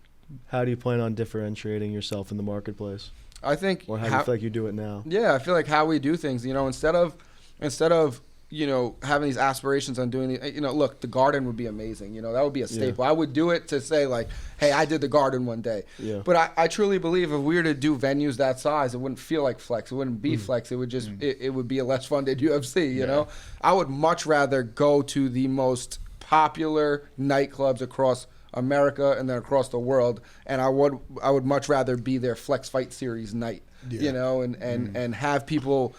How do you plan on differentiating yourself in the marketplace? I think, Or how do you feel like you do it now? yeah, I feel like how we do things, you know, instead of, you know, having these aspirations on doing the, you know, look, the Garden would be amazing. You know, that would be a staple. I would do it to say like, hey, I did the Garden one day. Yeah. But I truly believe if we were to do venues that size, it wouldn't feel like Flex. It wouldn't be Flex. It would just, it would be a less funded UFC, you know? I would much rather go to the most popular nightclubs across America and then across the world, and I would much rather be their Flex Fight Series night, you know, and have people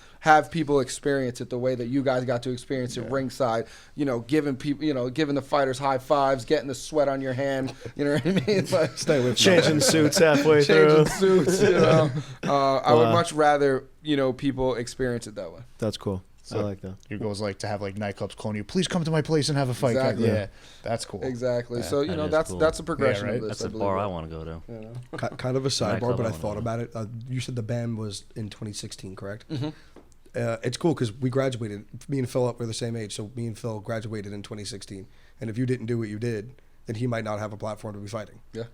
experience it the way that you guys got to experience it ringside, you know, giving the fighters high fives, getting the sweat on your hand, you know what I mean? Like, Stay with Changing suits halfway through. changing suits, you know. I would much rather, you know, people experience it that way. That's cool. So I like that. your goal is like to have like nightclubs calling you, please come to my place and have a fight. Exactly. Yeah, that's cool. Exactly. Yeah. So, you That know, is that's cool. that's a progression Yeah, right? of this. That's I a believe. bar I want to go to. You know? Kind of a sidebar, Nightclub but I I wanna thought go. about it. You said the band was in 2016, correct? Mm-hmm. It's cool because we graduated. Me and Phil were the same age, so me and Phil graduated in 2016. And if you didn't do what you did, then he might not have a platform to be fighting. Yeah.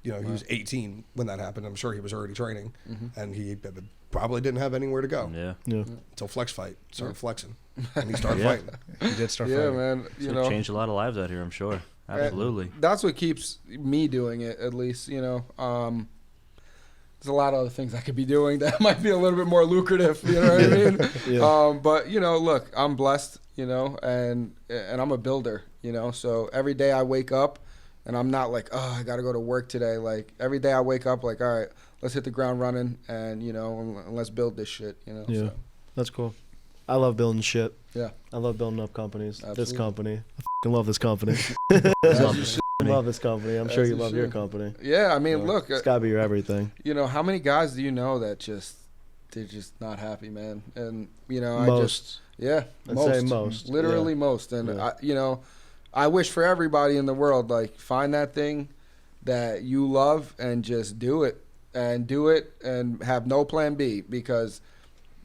You know, he was 18 when that happened. I'm sure he was already training, Mm-hmm. and he probably didn't have anywhere to go Yeah. Yeah. until Flex Fight started flexing, and he started Yeah. fighting. You did start Yeah, fighting. man. You It's know, changed a lot of lives out here, I'm sure. Absolutely. that's what keeps me doing it, at least. You know, there's a lot of other things I could be doing that might be a little bit more lucrative. You know what I mean? Yeah. But you know, look, I'm blessed. You know, and I'm a builder. You know, so every day I wake up, and I'm not like, oh, I got to go to work today. Like every day I wake up, like, all right, let's hit the ground running, and you know, and let's build this shit. You know. Yeah. So, That's cool. I love building shit. Yeah. I love building up companies. This Absolutely. company. I f***ing love this company. I love this company. I'm sure As you you love your should. company. Yeah, I mean, look, It's gotta be your everything. you know, how many guys do you know that they're just not happy, man? And you know, Most. yeah, I'd say most. literally Yeah. most. And Yeah. you know, I wish for everybody in the world, like, find that thing that you love and just do it and have no plan B, because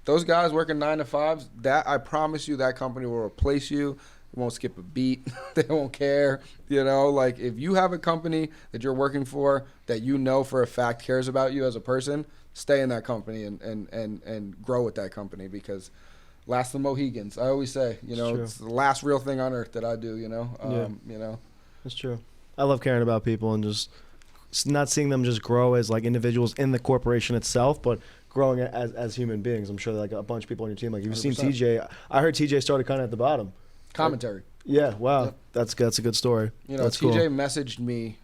those guys working 9 to 5s, that I promise you, that company will replace you. They won't skip a beat. They won't care. You know, like, if you have a company that you're working for that you know for a fact cares about you as a person, stay in that company and grow with that company, because last the Mohegans. I always say, you know, true. it's the last real thing on earth that I do, you know. Yeah. You know. That's true. I love caring about people and just not seeing them just grow as like individuals in the corporation itself, but growing as human beings. I'm sure like a bunch of people on your team, like you've seen 100%. TJ. I heard TJ started kind of at the bottom. Commentary. Yeah. Wow. Yep. That's a good story. You know, That's TJ cool. messaged me,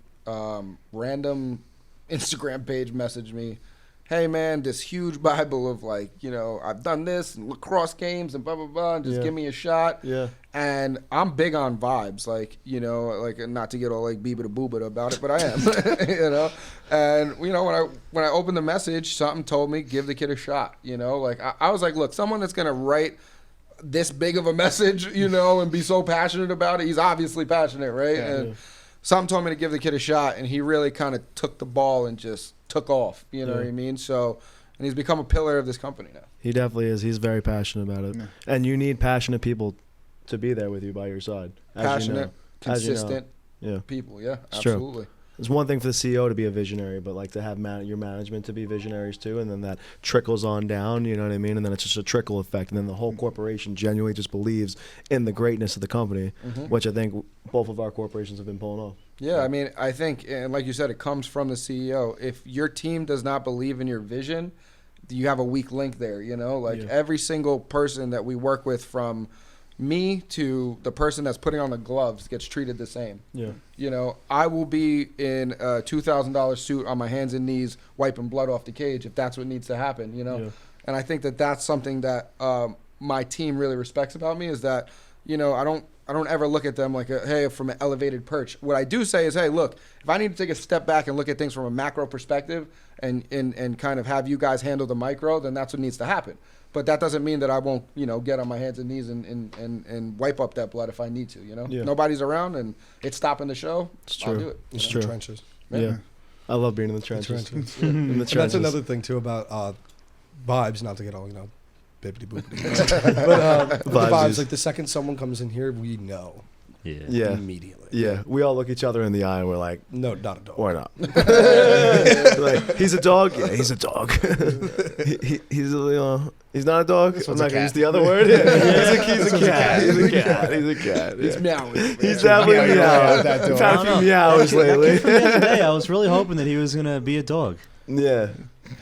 random Instagram page messaged me, hey man, this huge Bible of, like, you know, I've done this and lacrosse games and blah blah blah, and just Yeah. give me a shot. Yeah. And I'm big on vibes, like, you know, like, not to get all like beeba booba about it, but I am. You know. And you know, when I opened the message, something told me give the kid a shot. You know, like, I was like, look, someone that's gonna write this big of a message, you know, and be so passionate about it, he's obviously passionate, right? Yeah. And something told me to give the kid a shot, and he really kind of took the ball and just took off. You know Yeah. what I mean? So, and he's become a pillar of this company now. He definitely is. He's very passionate about it. Yeah. And you need passionate people to be there with you by your side. As Passionate, you know. As you know. consistent Yeah. people. Yeah, It's true. absolutely. It's one thing for the CEO to be a visionary, but like to have your management to be visionaries too, and then that trickles on down, you know what I mean? And then it's just a trickle effect, and then the whole corporation genuinely just believes in the greatness of the company, which I think both of our corporations have been pulling off. Yeah, I mean, I think, and like you said, it comes from the CEO. If your team does not believe in your vision, you have a weak link there, you know? Like, Yeah. every single person that we work with, from me to the person that's putting on the gloves, gets treated the same. Yeah. You know, I will be in a $2,000 suit on my hands and knees wiping blood off the cage if that's what needs to happen, you know? Yeah. And I think that that's something that my team really respects about me, is that, you know, I don't ever look at them like, hey, from an elevated perch. What I do say is, hey, look, if I need to take a step back and look at things from a macro perspective and kind of have you guys handle the micro, then that's what needs to happen. But that doesn't mean that I won't, you know, get on my hands and knees and wipe up that blood if I need to, you know? Yeah. Nobody's around and it's stopping the show. It's I'll true. do it. It's In true. the trenches. Yeah. I love being in the trenches. trenches. In the And that's trenches. another thing too about vibes. Not to get all, you know, bippity boopity, but the Vibes vibes. is- Like, the second someone comes in here, we know Yeah. Yeah. immediately. Yeah. We all look each other in the eye and we're like, No, not a dog. why not? Like, he's a dog? Yeah, he's a dog. He's not a dog? I'm one's not a going to use cat. the other word. He's a cat. He's a cat. He's a cat. It's Yeah. meowing. He's definitely Yeah, meowing. that I've dog. had a few meows lately. The other day, I was really hoping that he was gonna be a dog. Yeah.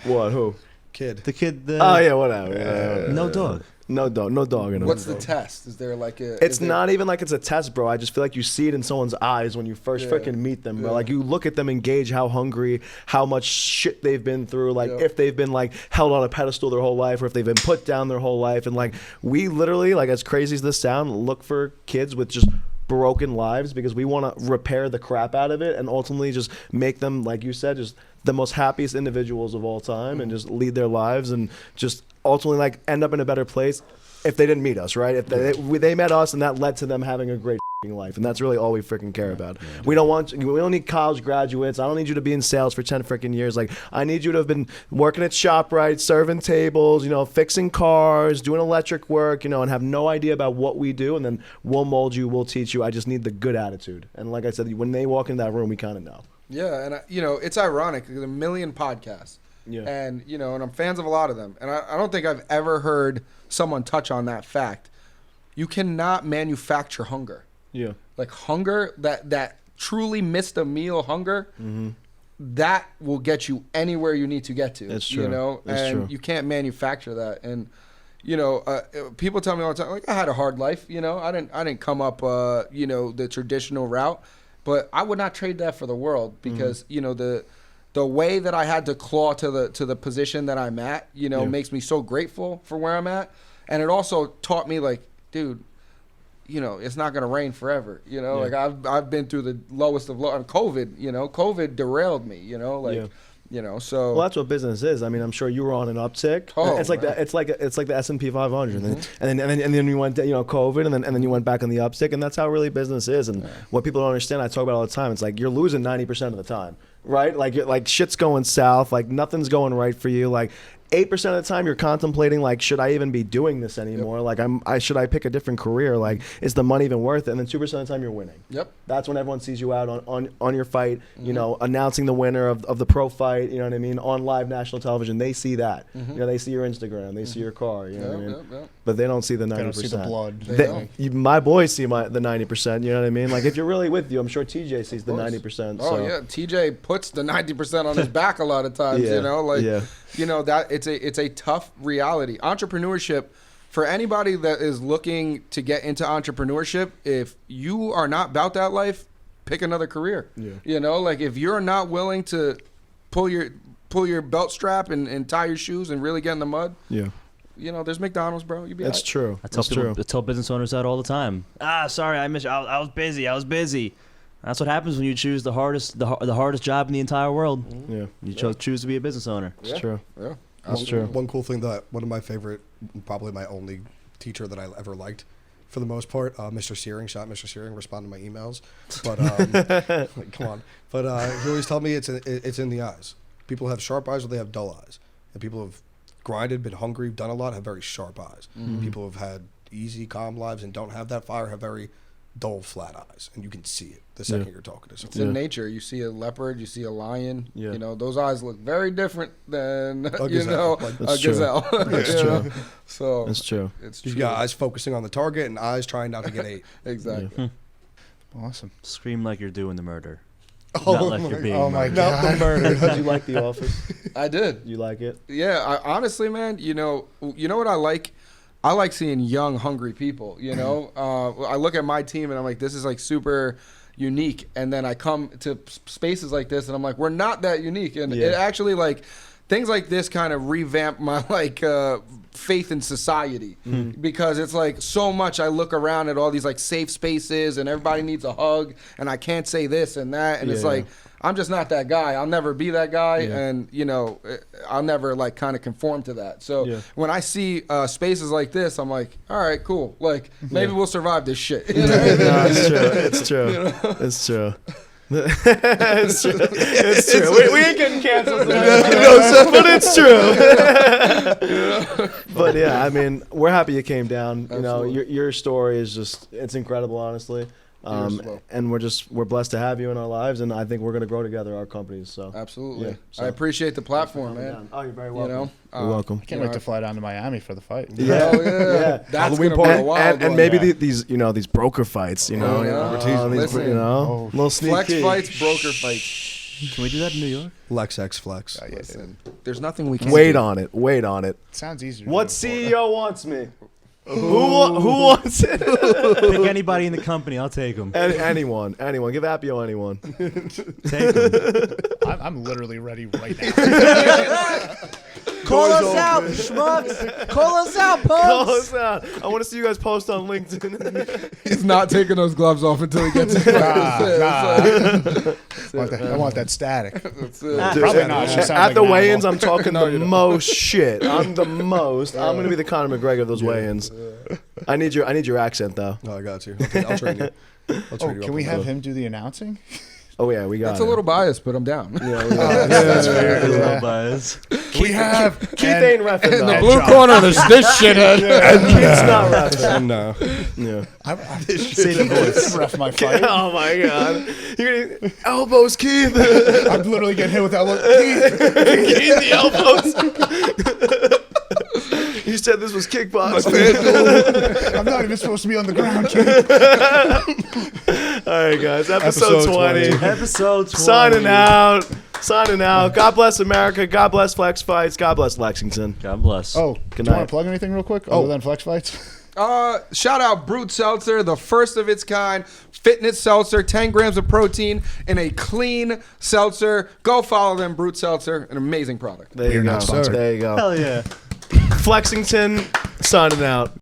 What? Who? Kid. The kid. The, Oh yeah, whatever. Yeah. No dog. No dog. No dog in him. What's the test? Is there like a... It's is there- not even like it's a test, bro. I just feel like you see it in someone's eyes when you first Yeah. freaking meet them, bro. Yeah. Like, you look at them and gauge how hungry, how much shit they've been through, like Yeah. if they've been like held on a pedestal their whole life, or if they've been put down their whole life. And like, we literally, like, as crazy as this sound, look for kids with just broken lives, because we want to repair the crap out of it and ultimately just make them, like you said, just the most happiest individuals of all time, and just lead their lives and just ultimately like end up in a better place if they didn't meet us, right? If they met us, and that led to them having a great life, and that's really all we freaking care about. We don't need college graduates. I don't need you to be in sales for 10 freaking years. Like, I need you to have been working at ShopRite, serving tables, fixing cars, doing electric work, and have no idea about what we do, and then we'll mold you, we'll teach you. I just need the good attitude. And like I said, when they walk in that room, we kind of know. Yeah, and it's ironic. There's a million podcasts, and and I'm fans of a lot of them, and I don't think I've ever heard someone touch on that fact. You cannot manufacture hunger. Yeah. Like hunger, that truly missed a meal hunger, that will get you anywhere you need to get to. It's true. And true. you can't manufacture that. And people tell me all the time, like, I had a hard life. I didn't come up the traditional route, but I would not trade that for the world, because the way that I had to claw to the position that I'm at, makes me so grateful for where I'm at. And it also taught me, like, dude, it's not going to rain forever. Like I've been through the lowest of low. And COVID, COVID derailed me, so. Well, that's what business is. I mean, I'm sure you were on an uptick. Oh, it's like that. It's like the S&P 500, and then you went, COVID, and then you went back on the uptick, and that's how really business is. And what people don't understand, I talk about all the time. It's like you're losing 90% of the time, right? Like shit's going south. Like nothing's going right for you. Like 8% of the time you're contemplating, like, should I even be doing this anymore? Like, should I pick a different career? Like, is the money even worth it? And then 2% of the time you're winning. Yep. That's when everyone sees you out on your fight, announcing the winner of the pro fight, you know what I mean, on live national television. They see that. They see your Instagram, they see your car, you know what I mean? Yep. But they don't see the 90%. They don't see the blood. My boys see the 90%, you know what I mean? Like, if you're really with you, I'm sure TJ sees the 90%. Oh, yeah. TJ puts the 90% on his back a lot of times, that it's a tough reality. Entrepreneurship, for anybody that is looking to get into entrepreneurship, if you are not about that life, pick another career. Like, if you're not willing to pull your belt strap and tie your shoes and really get in the mud, there's McDonald's, bro. You be That's true. I tell business owners that all the time. Sorry, I missed you. I was busy. That's what happens when you choose the hardest job in the entire world. You choose to be a business owner. It's true. Yeah. That's true. One cool thing that one of my favorite, probably my only teacher that I ever liked, for the most part, Mr. Searing, Mr. Searing, respond to my emails. But like, come on. But he always told me it's in the eyes. People have sharp eyes or they have dull eyes, and people have grinded, been hungry, done a lot, have very sharp eyes. People have had easy, calm lives and don't have that fire have very dull, flat eyes, and you can see it the second you're talking to someone. It's in nature. You see a leopard, you see a lion. Those eyes look very different than a gazelle. That's true. So it's true. It's true. You got eyes focusing on the target and eyes trying not to get ate. Exactly. Awesome. Scream like you're doing the murder. Oh, not like you're being my murdered. God. Not the murder. Did you like The Office? I did. You like it? Yeah. Honestly, man, you know what I like? I like seeing young, hungry people, I look at my team and I'm like, this is like super unique. And then I come to spaces like this and I'm like, we're not that unique. And it actually, like, things like this kind of revamp my faith in society, because it's like so much. I look around at all these like safe spaces and everybody needs a hug and I can't say this and that. And it's like, I'm just not that guy. I'll never be that guy. And, I'll never like kind of conform to that. So when I see spaces like this, I'm like, all right, cool. Like maybe we'll survive this shit. No, it's true. It's true. It's true. It's true. We ain't getting canceled tonight, but it's true. But yeah, I mean, we're happy you came down. Your story is it's incredible, honestly. And we're blessed to have you in our lives, and I think we're going to grow together, our companies. So absolutely, I appreciate the platform, man. Oh, you're very welcome. You're welcome. I can't wait to fly down to Miami for the fight. Yeah. That's gonna be a wild and one. maybe these broker fights, little sneak flex peek. fights, broker fights. Can we do that in New York? Lex X Flex. Listen, there's nothing we can Wait do. on it. Sounds easier. What CEO wants me? Who wants it? Pick anybody in the company. I'll take them. Anyone. Give Appio anyone. Take them. I'm literally ready right now. Call doors us open. out, schmucks. Call us out, Call punks. us out. I want to see you guys post on LinkedIn. He's not taking those gloves off until he gets his I want that static. Dude, Probably not. She sounds At like the an weigh-ins, animal. I'm talking the most shit. I'm the most. I'm gonna be the Conor McGregor of those weigh-ins. I need your accent though. No, I got you. Okay, I'll train you. I'll Oh, train you can up we on have that. him do the announcing? Oh yeah, we got That's it. a little biased, but I'm down. That's fair. A Yeah. little buzz. We have Keith ain't reffing In the though. blue corner, there's this shithead. Keith's not reffing. No. Yeah. Say the voice. Ref my fight. Oh my god. You're gonna elbows, Keith. I'm literally getting hit with that one. Keith the elbows. You said this was kickboxing. I'm not even supposed to be on the ground, kid. All right, guys. Episode 20. Episode 20. Signing out. Signing out. God bless America. God bless Flex Fights. God bless Lexington. God bless. Oh, Good do you want night. to plug anything real quick other than Flex Fights? Shout out Brute Seltzer, the first of its kind fitness seltzer, 10 grams of protein in a clean seltzer. Go follow them, Brute Seltzer, an amazing product. There you We're go. not sponsored. There you go. Hell yeah. Flexington signing out.